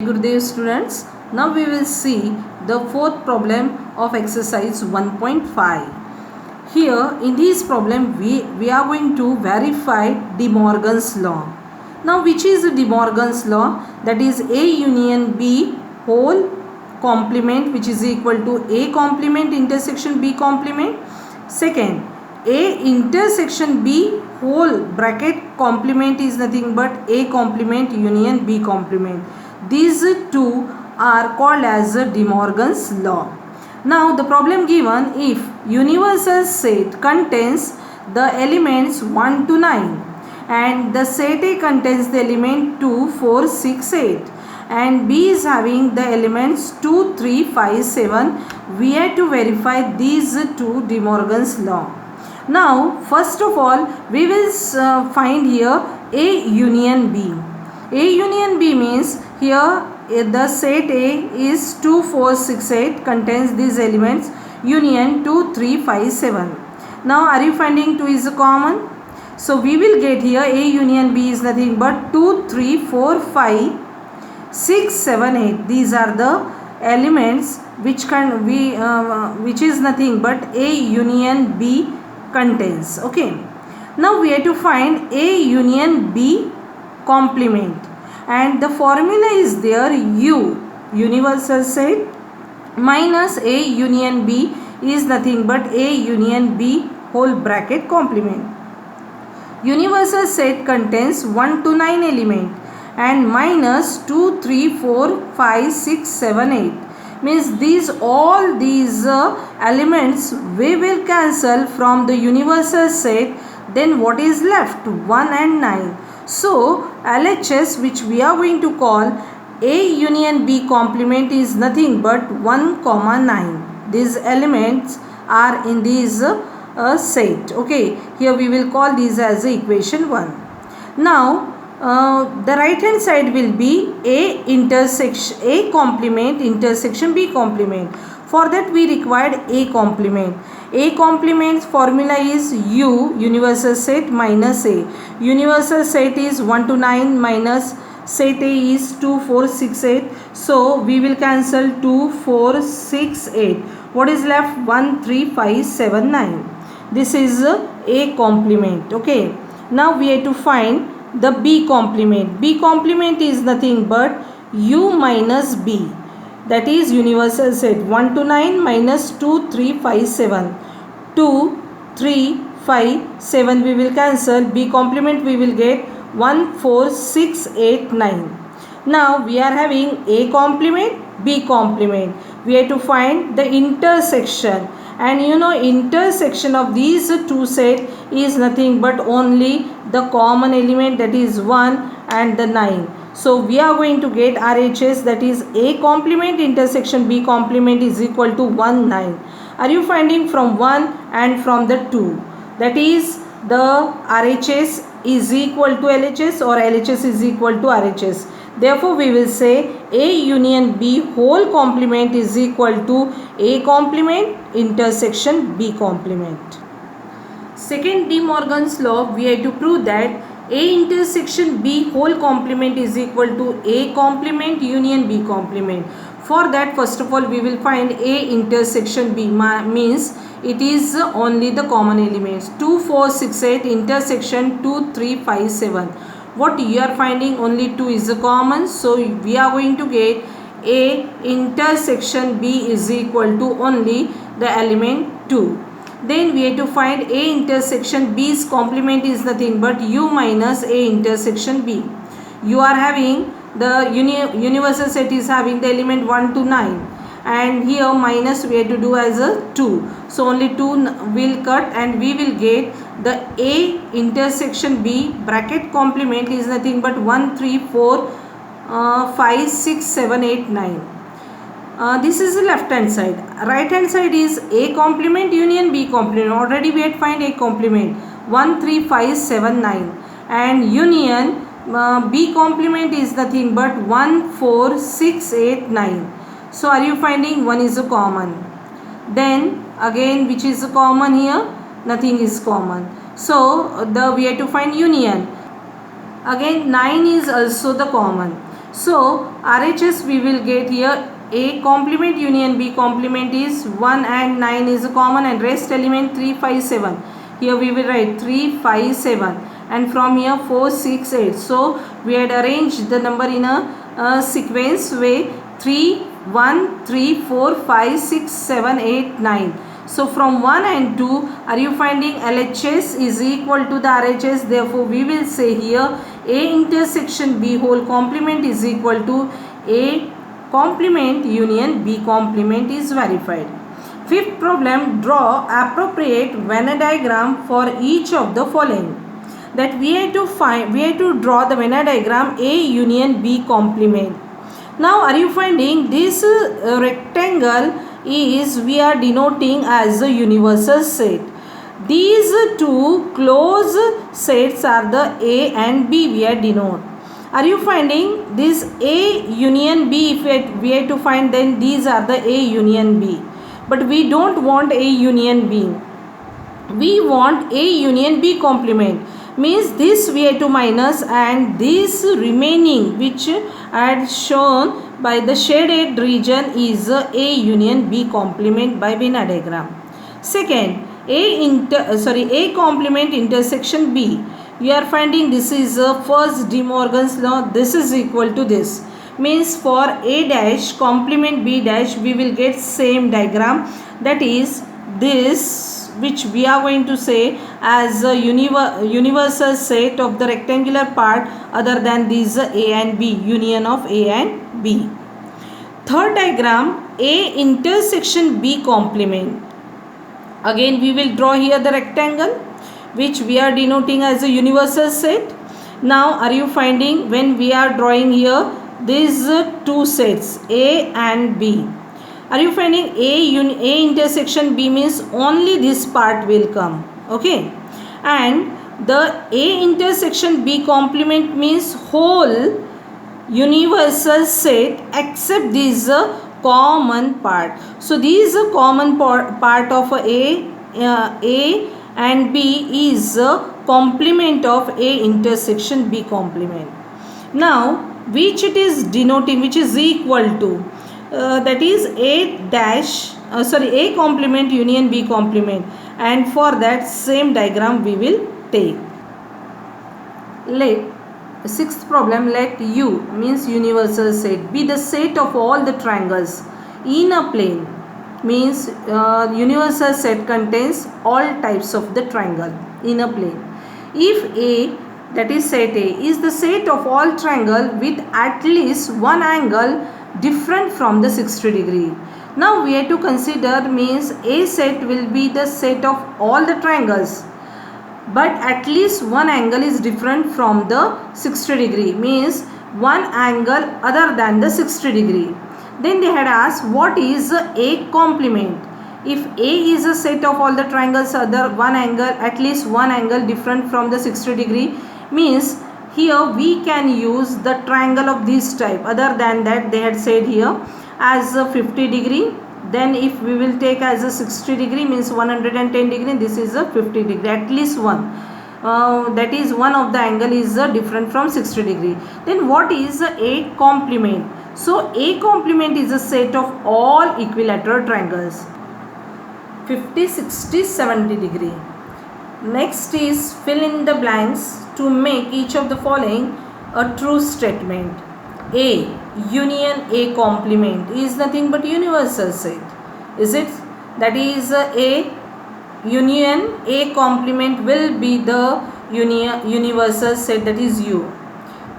Gurudev students, now we will see the fourth problem of exercise 1.5. Here in this problem we are going to verify De Morgan's law. Now which is De Morgan's law? That is A union B whole complement which is equal to A complement intersection B complement. Second, A intersection B whole bracket complement is nothing but A complement union B complement. These two are called as De Morgan's law. Now the problem given, if universal set contains the elements 1 to 9 and the set A contains the element 2, 4, 6, 8 and B is having the elements 2, 3, 5, 7, we have to verify these two De Morgan's law. Now first of all we will find here A union B. A union B means here the set A is 2, 4, 6, 8 contains these elements, union 2, 3, 5, 7. Now are you finding 2 is common? So we will get here A union B is nothing but 2, 3, 4, 5, 6, 7, 8. These are the elements which is nothing but A union B contains. Okay. Now we have to find A union B complement, and the formula is there U universal set minus A union B is nothing but A union B whole bracket complement. Universal set contains 1 to 9 element and minus 2, 3, 4, 5, 6, 7, 8 means all these elements we will cancel from the universal set. Then what is left? 1 and 9. So LHS, which we are going to call A union B complement, is nothing but 1, 9. These elements are in this set. Okay, here we will call these as equation 1. Now the right hand side will be A complement intersection B complement. For that we required A complement. A complement's formula is U universal set minus A. Universal set is 1 to 9 minus set A is 2, 4, 6, 8. So we will cancel 2, 4, 6, 8. What is left? 1, 3, 5, 7, 9. This is A complement. Okay. Now we have to find the B complement. B complement is nothing but U minus B. That is universal set 1 to 9 minus 2, 3, 5, 7. 2, 3, 5, 7 we will cancel. B complement we will get 1, 4, 6, 8, 9. Now we are having A complement, B complement. We have to find the intersection. And you know intersection of these two sets is nothing but only the common element, that is 1 and the 9. So we are going to get RHS, that is A complement intersection B complement is equal to 1, 9. Are you finding from 1 and from the 2? That is the RHS is equal to LHS or LHS is equal to RHS. Therefore we will say A union B whole complement is equal to A complement intersection B complement. Second De Morgan's law, we have to prove that A intersection B whole complement is equal to A complement union B complement. For that first of all we will find A intersection B means it is only the common elements 2, 4, 6, 8 intersection 2, 3, 5, 7. What you are finding only 2 is a common, so we are going to get A intersection B is equal to only the element 2. Then we have to find A intersection B's complement is nothing but U minus A intersection B. You are having the universal set is having the element 1 to 9 and here minus we have to do as a 2. So only 2 will cut and we will get the A intersection B bracket complement is nothing but 1, 3, 4, 5, 6, 7, 8, 9. This is the left hand side. Right hand side is A complement union B complement. Already we had find A complement 1, 3, 5, 7, 9 and union B complement is nothing but 1, 4, 6, 8, 9. So are you finding 1 is a common? Then again which is a common here? Nothing is common. So we have to find union. Again 9 is also the common. So RHS we will get here A complement union B complement is 1 and 9 is common, and rest element 3, 5, 7. Here we will write 3, 5, 7, and from here 4, 6, 8. So we had arranged the number in a sequence way: 3, 1, 3, 4, 5, 6, 7, 8, 9. So from 1 and 2, are you finding LHS is equal to the RHS? Therefore we will say here A intersection B whole complement is equal to A complement union B complement is verified. Fifth problem: draw appropriate Venn diagram for each of the following. That we have to draw the Venn diagram A union B complement. Now are you finding this rectangle is we are denoting as a universal set. These two close sets are the A and B we are denote. Are you finding this A union B? If we have to find, then these are the A union B. But we don't want A union B. We want A union B complement. Means this we have to minus, and this remaining which I had shown by the shaded region is A union B complement by Venn diagram. Second, A complement intersection B. You are finding this is first De Morgan's law. This is equal to this. Means for A dash complement B dash we will get same diagram. That is this, which we are going to say as a universal set of the rectangular part other than these A and B, union of A and B. Third diagram, A intersection B complement. Again we will draw here the rectangle which we are denoting as a universal set. Now are you finding when we are drawing here these two sets A and B? Are you finding A intersection B means only this part will come, okay, and the A intersection B complement means whole universal set except this common part. So this common part of A and B is a complement of A intersection B complement. Now which it is denoting, which is equal to that is A complement union B complement, and for that same diagram we will take. Let sixth problem, let U means universal set be the set of all the triangles in a plane. Means universal set contains all types of the triangle in a plane. If A, that is set A, is the set of all triangle with at least one angle different from the 60 degree. Now we have to consider, means A set will be the set of all the triangles, but at least one angle is different from the 60 degree, means one angle other than the 60 degree. Then they had asked what is A complement. If A is a set of all the triangles other one angle, at least one angle different from the 60 degree, means here we can use the triangle of this type. Other than that they had said here as a 50 degree. Then if we will take as a 60 degree means 110 degree, this is a 50 degree, at least one. That is one of the angle is different from 60 degree. Then what is A complement? So A complement is a set of all equilateral triangles 50, 60, 70 degree. Next is fill in the blanks to make each of the following a true statement. A union A complement is nothing but universal set. Is it? That is A union A complement will be the universal set, that is U.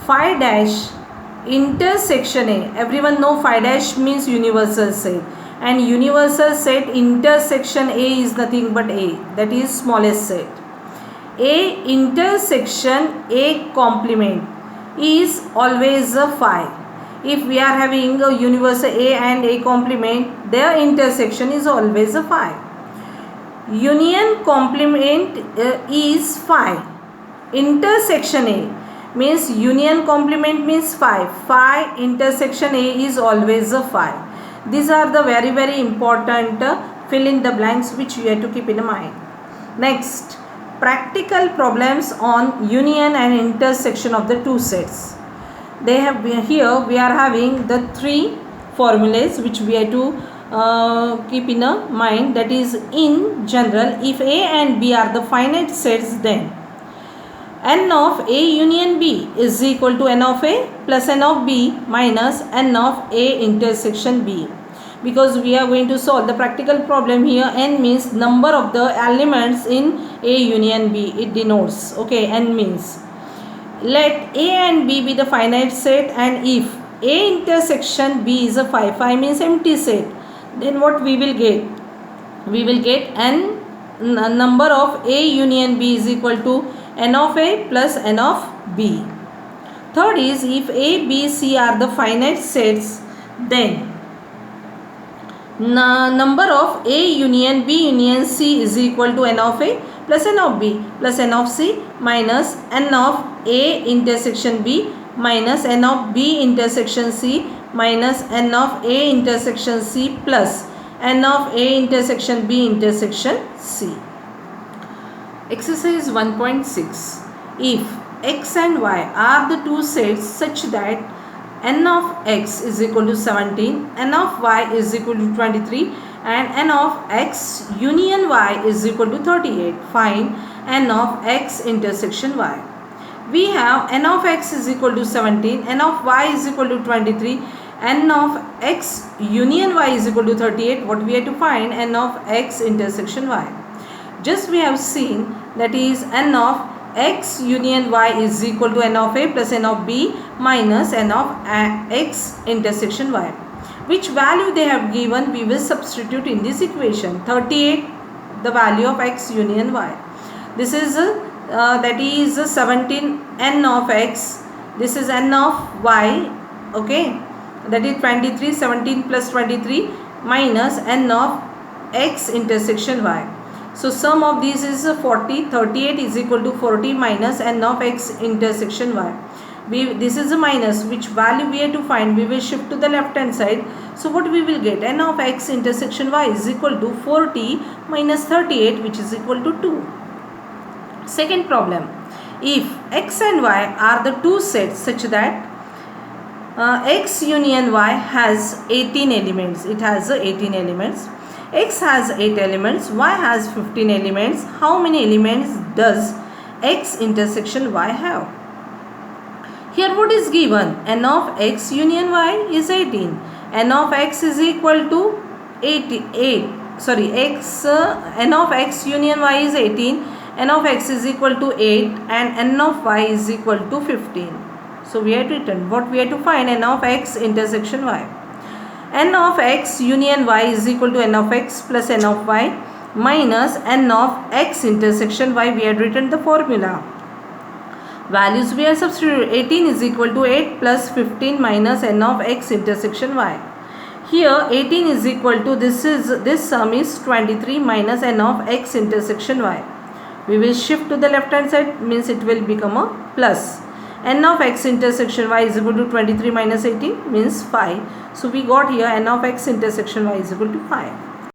Phi dash intersection A, everyone know phi dash means universal set, and universal set intersection A is nothing but A, that is smallest set. A intersection A complement is always a phi. If we are having a universal A and A complement, their intersection is always a phi. Union complement is phi. Intersection A means union complement means phi. Phi intersection A is always a phi. These are the very very important fill in the blanks which you have to keep in mind. Next, practical problems on union and intersection of the two sets. they have here we are having the three formulas which we have to keep in a mind. That is, in general, if A and B are the finite sets, then n of A union B is equal to n of A plus n of B minus n of A intersection B. Because we are going to solve the practical problem here, n means number of the elements in A union B, it denotes. Okay, n means, let A and B be the finite set, and if A intersection B is a phi means empty set, then what we will get? We will get n number of A union B is equal to n of A plus n of B. Third is, if A, B, C are the finite sets, then number of A union B union C is equal to n of A plus n of B plus n of C minus n of A intersection B minus n of B intersection C minus n of A intersection C plus n of A intersection B intersection C. Exercise 1.6. If x and y are the two sets such that n of x is equal to 17, n of y is equal to 23 and n of x union y is equal to 38, find n of x intersection y. We have n of x is equal to 17, n of y is equal to 23, n of x union y is equal to 38. What we have to find? N of x intersection y. Just we have seen, that is, n of x union y is equal to n of A plus n of B minus n of x intersection y. Which value they have given, we will substitute in this equation. 38, the value of x union y. This is that is 17 n of x. This is n of y. Okay, that is 23, 17 plus 23 minus n of x intersection y. So sum of these is 40. 38 is equal to 40 minus n of x intersection y. This is a minus, which value we have to find? We will shift to the left hand side. So what we will get? N of x intersection y is equal to 40 minus 38, which is equal to 2. Second problem. If x and y are the two sets such that x union y has 18 elements. It has 18 elements. X has 8 elements, y has 15 elements. How many elements does x intersection y have? Here what is given? N of x union y is 18. N of x is equal to 8. Sorry, n of x union y is 18. N of x is equal to 8 and n of y is equal to 15. So we have written, what we have to find? N of x intersection y. N of x union y is equal to n of x plus n of y minus n of x intersection y. We had written the formula. Values we are substituted. 18 is equal to 8 plus 15 minus n of x intersection y. Here 18 is equal to, this sum is 23 minus n of x intersection y. We will shift to the left hand side, means it will become a plus. N of x intersection y is equal to 23 minus 18 means 5. So we got here n of x intersection y is equal to 5.